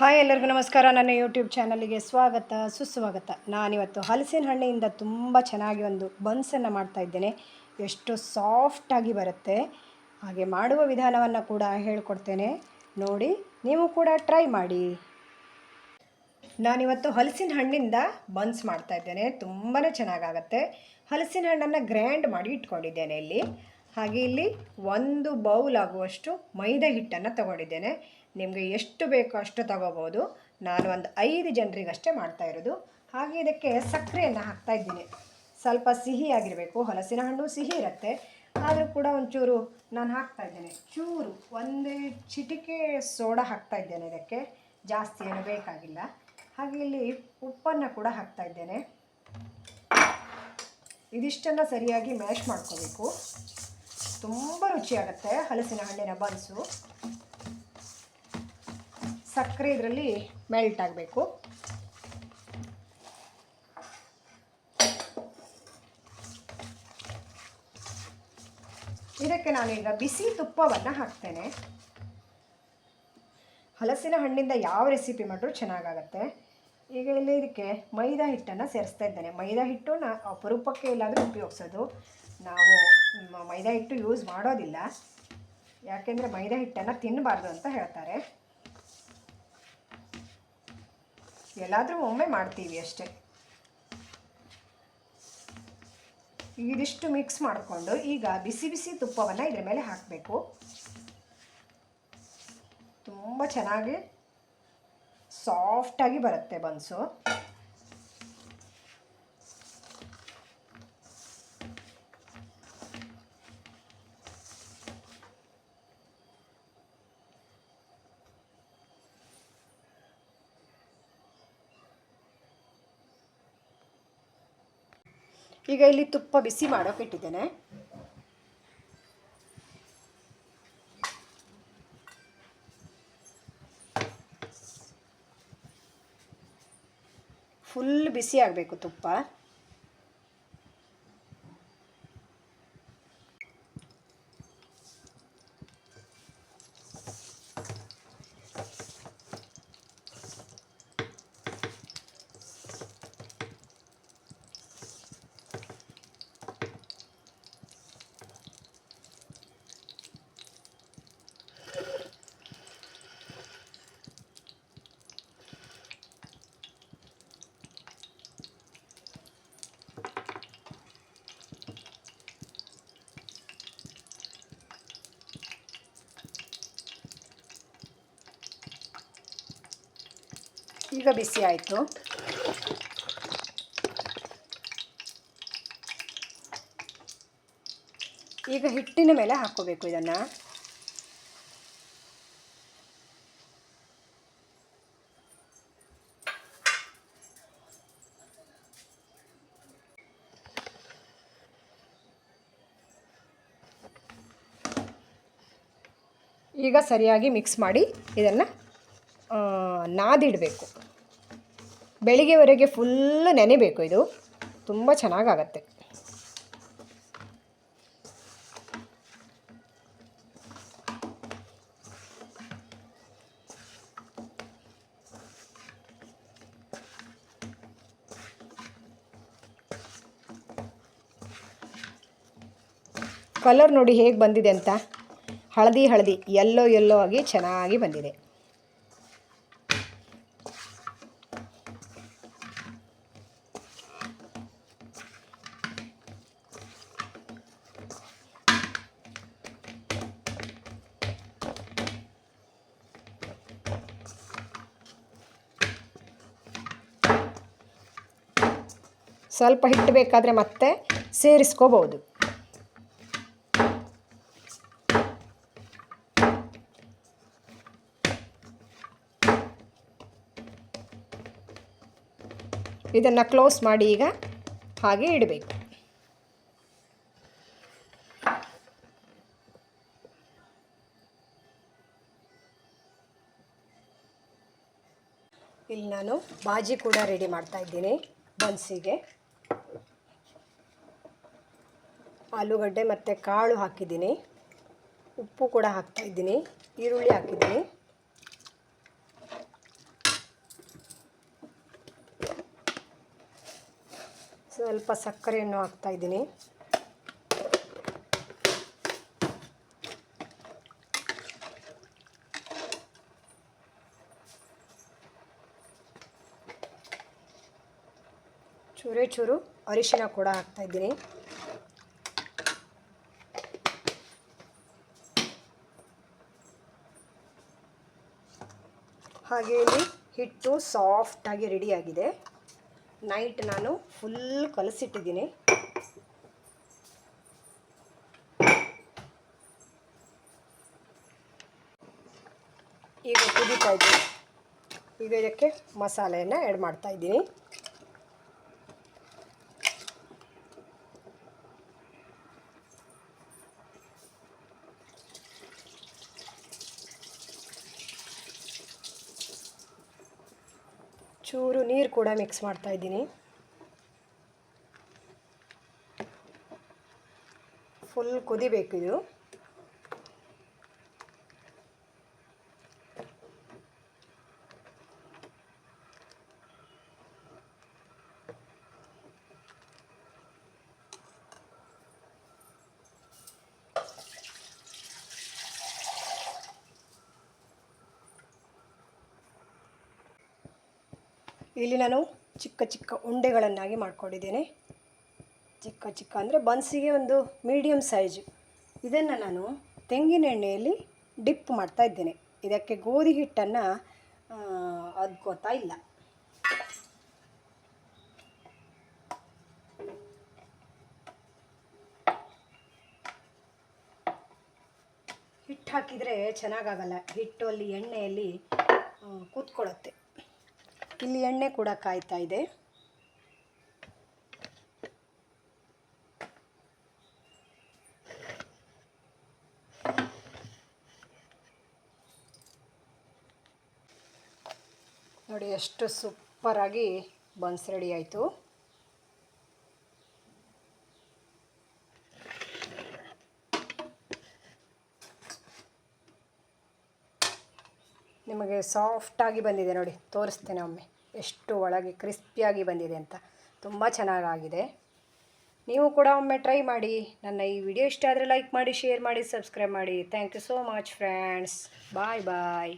Hi ಎಲ್ಲರಿಗೂ ನಮಸ್ಕಾರ. ನನ್ನ ಯೂಟ್ಯೂಬ್ ಚಾನಲಿಗೆ ಸ್ವಾಗತ ಸುಸ್ವಾಗತ. ನಾನಿವತ್ತು ಹಲಸಿನ ಹಣ್ಣಿಂದ ತುಂಬ ಚೆನ್ನಾಗಿ ಒಂದು ಬನ್ಸನ್ನು ಮಾಡ್ತಾಯಿದ್ದೇನೆ. ಎಷ್ಟು ಸಾಫ್ಟಾಗಿ ಬರುತ್ತೆ, ಹಾಗೆ ಮಾಡುವ ವಿಧಾನವನ್ನು ಕೂಡ ಹೇಳ್ಕೊಡ್ತೇನೆ. ನೋಡಿ, ನೀವು ಕೂಡ ಟ್ರೈ ಮಾಡಿ. ನಾನಿವತ್ತು ಹಲಸಿನ ಹಣ್ಣಿಂದ ಬನ್ಸ್ ಮಾಡ್ತಾಯಿದ್ದೇನೆ. ತುಂಬಾ ಚೆನ್ನಾಗಾಗತ್ತೆ. ಹಲಸಿನ ಹಣ್ಣನ್ನು ಗ್ರ್ಯಾಂಡ್ ಮಾಡಿ ಇಟ್ಕೊಂಡಿದ್ದೇನೆ ಇಲ್ಲಿ. ಹಾಗೆ ಇಲ್ಲಿ 1 ಬೌಲ್ ಆಗುವಷ್ಟು ಮೈದಾ ಹಿಟ್ಟನ್ನು ತಗೊಂಡಿದ್ದೇನೆ. ನಿಮಗೆ ಎಷ್ಟು ಬೇಕೋ ಅಷ್ಟು ತಗೋಬೋದು. ನಾನು ಒಂದು 5 ಜನರಿಗಷ್ಟೇ ಮಾಡ್ತಾಯಿರೋದು. ಹಾಗೆ ಇದಕ್ಕೆ ಸಕ್ಕರೆಯನ್ನು ಹಾಕ್ತಾಯಿದ್ದೀನಿ. ಸ್ವಲ್ಪ ಸಿಹಿಯಾಗಿರಬೇಕು. ಹಲಸಿನ ಹಣ್ಣು ಸಿಹಿ ಇರುತ್ತೆ, ಆದರೂ ಕೂಡ ಒಂಚೂರು ನಾನು ಹಾಕ್ತಾಯಿದ್ದೇನೆ. ಚೂರು 1 ಚಿಟಿಕೆ ಸೋಡಾ ಹಾಕ್ತಾಯಿದ್ದೇನೆ. ಇದಕ್ಕೆ ಜಾಸ್ತಿ ಏನು ಬೇಕಾಗಿಲ್ಲ. ಹಾಗೆ ಇಲ್ಲಿ ಉಪ್ಪನ್ನು ಕೂಡ ಹಾಕ್ತಾಯಿದ್ದೇನೆ. ಇದಿಷ್ಟನ್ನು ಸರಿಯಾಗಿ ಮ್ಯಾಶ್ ಮಾಡ್ಕೋಬೇಕು. ತುಂಬ ರುಚಿಯಾಗುತ್ತೆ ಹಲಸಿನ ಹಣ್ಣಿನ ಬನ್ಸು. ಸಕ್ಕರೆ ಇದರಲ್ಲಿ ಮೆಲ್ಟ್ ಆಗಬೇಕು. ಇದಕ್ಕೆ ನಾನೀಗ ಬಿಸಿ ತುಪ್ಪವನ್ನು ಹಾಕ್ತೇನೆ. ಹಲಸಿನ ಹಣ್ಣಿಂದ ಯಾವ ರೆಸಿಪಿ ಮಾಡಿದ್ರೂ ಚೆನ್ನಾಗಾಗತ್ತೆ. ಈಗ ಇಲ್ಲಿ ಇದಕ್ಕೆ ಮೈದಾ ಹಿಟ್ಟನ್ನು ಸೇರಿಸ್ತಾ ಇದ್ದೇನೆ. ಮೈದಾ ಹಿಟ್ಟು ಅಪರೂಪಕ್ಕೆ ಇಲ್ಲಾದರೂ ಉಪಯೋಗಿಸೋದು. ನಾವು ಮೈದಾ ಹಿಟ್ಟು ಯೂಸ್ ಮಾಡೋದಿಲ್ಲ, ಯಾಕೆಂದರೆ ಮೈದಾ ಹಿಟ್ಟನ್ನು ತಿನ್ನಬಾರ್ದು ಅಂತ ಹೇಳ್ತಾರೆ. ಎಲ್ಲಾದರೂ ಒಮ್ಮೆ ಮಾಡ್ತೀವಿ ಅಷ್ಟೇ. ಇದಿಷ್ಟು ಮಿಕ್ಸ್ ಮಾಡಿಕೊಂಡು ಈಗ ಬಿಸಿ ಬಿಸಿ ತುಪ್ಪವನ್ನು ಇದ್ರ ಮೇಲೆ ಹಾಕಬೇಕು. ತುಂಬ ಚೆನ್ನಾಗಿ ಸಾಫ್ಟಾಗಿ ಬರುತ್ತೆ ಬನ್ಸು. ಈಗ ಇಲ್ಲಿ ತುಪ್ಪ ಬಿಸಿ ಮಾಡೋಕೆ ಇಟ್ಟಿದ್ದೇನೆ. ಫುಲ್ ಬಿಸಿ ಆಗಬೇಕು ತುಪ್ಪ. ಈಗ ಬಿಸಿ ಆಯಿತು. ಈಗ ಹಿಟ್ಟಿನ ಮೇಲೆ ಹಾಕ್ಕೋಬೇಕು ಇದನ್ನು. ಈಗ ಸರಿಯಾಗಿ ಮಿಕ್ಸ್ ಮಾಡಿ ಇದನ್ನು ನಾದಿಡಬೇಕು. ಬೆಳಿಗ್ಗೆವರೆಗೆ ಫುಲ್ಲು ನೆನೆಬೇಕು. ಇದು ತುಂಬ ಚೆನ್ನಾಗಾಗತ್ತೆ. ಕಲರ್ ನೋಡಿ ಹೇಗೆ ಬಂದಿದೆ ಅಂತ. ಹಳದಿ ಹಳದಿ ಯೆಲ್ಲೋ ಆಗಿ ಚೆನ್ನಾಗಿ ಬಂದಿದೆ. ಸ್ವಲ್ಪ ಹಿಟ್ಟು ಬೇಕಾದರೆ ಮತ್ತೆ ಸೇರಿಸ್ಕೋಬಹುದು. ಇದನ್ನು ಕ್ಲೋಸ್ ಮಾಡಿ ಈಗ ಹಾಗೆ ಇಡಬೇಕು. ಇಲ್ಲಿ ನಾನು ಬಾಜಿ ಕೂಡ ರೆಡಿ ಮಾಡ್ತಾ ಇದ್ದೀನಿ ಬನ್ಸಿಗೆ. ಆಲೂಗಡ್ಡೆ ಮತ್ತು ಕಾಳು ಹಾಕಿದ್ದೀನಿ, ಉಪ್ಪು ಕೂಡ ಹಾಕ್ತಾಯಿದ್ದೀನಿ, ಈರುಳ್ಳಿ ಹಾಕಿದ್ದೀನಿ. ಸ್ವಲ್ಪ ಸಕ್ಕರೆಯನ್ನು ಹಾಕ್ತಾಯಿದ್ದೀನಿ. ಚೂರೇ ಚೂರು ಅರಿಶಿನ ಕೂಡ ಹಾಕ್ತಾಯಿದ್ದೀನಿ. ಹಾಗೆ ಇಲ್ಲಿ ಹಿಟ್ಟು ಸಾಫ್ಟಾಗಿ ರೆಡಿಯಾಗಿದೆ. ನೈಟ್ ನಾನು ಫುಲ್ ಕಲಸಿಟ್ಟಿದ್ದೀನಿ. ಈಗ ಕುದೀತಾ ಇದ್ದೀನಿ. ಈಗ ಇದಕ್ಕೆ ಮಸಾಲೆಯನ್ನು ಆ್ಯಡ್ ಮಾಡ್ತಾಯಿದ್ದೀನಿ. ಚೂರು ನೀರು ಕೂಡ ಮಿಕ್ಸ್ ಮಾಡ್ತಾಯಿದ್ದೀನಿ. ಫುಲ್ ಕುದಿಬೇಕು ಇದು. ಇಲ್ಲಿ ನಾನು ಚಿಕ್ಕ ಚಿಕ್ಕ ಉಂಡೆಗಳನ್ನಾಗಿ ಮಾಡ್ಕೊಂಡಿದ್ದೇನೆ. ಚಿಕ್ಕ ಚಿಕ್ಕ ಅಂದರೆ ಬನ್ಸಿಗೆ ಒಂದು ಮೀಡಿಯಮ್ ಸೈಜು. ಇದನ್ನು ನಾನು ತೆಂಗಿನ ಎಣ್ಣೆಯಲ್ಲಿ ಡಿಪ್ ಮಾಡ್ತಾ ಇದ್ದೇನೆ. ಇದಕ್ಕೆ ಗೋಧಿ ಹಿಟ್ಟನ್ನು ಅದ್ಕೋತಾ ಇಲ್ಲ. ಹಿಟ್ಟು ಹಾಕಿದರೆ ಚೆನ್ನಾಗಾಗಲ್ಲ. ಹಿಟ್ಟು ಅಲ್ಲಿ ಎಣ್ಣೆಯಲ್ಲಿ ಕೂತ್ಕೊಳ್ಳುತ್ತೆ. ಇಲ್ಲಿ ಎಣ್ಣೆ ಕೂಡ ಕಾಯ್ತಾ ಇದೆ. ನೋಡಿ ಎಷ್ಟು ಸೂಪರಾಗಿ ಬನ್ಸ್ ರೆಡಿ ಆಯಿತು. ನಿಮಗೆ ಸಾಫ್ಟಾಗಿ ಬಂದಿದೆ ನೋಡಿ, ತೋರಿಸ್ತೇನೆ ಒಮ್ಮೆ ಎಷ್ಟು ಒಳಗೆ ಕ್ರಿಸ್ಪಿಯಾಗಿ ಬಂದಿದೆ ಅಂತ. ತುಂಬ ಚೆನ್ನಾಗಾಗಿದೆ. ನೀವು ಕೂಡ ಒಮ್ಮೆ ಟ್ರೈ ಮಾಡಿ. ನನ್ನ ಈ ವಿಡಿಯೋ ಇಷ್ಟ ಆದರೆ ಲೈಕ್ ಮಾಡಿ, ಶೇರ್ ಮಾಡಿ, ಸಬ್ಸ್ಕ್ರೈಬ್ ಮಾಡಿ. Thank you so much friends. Bye bye.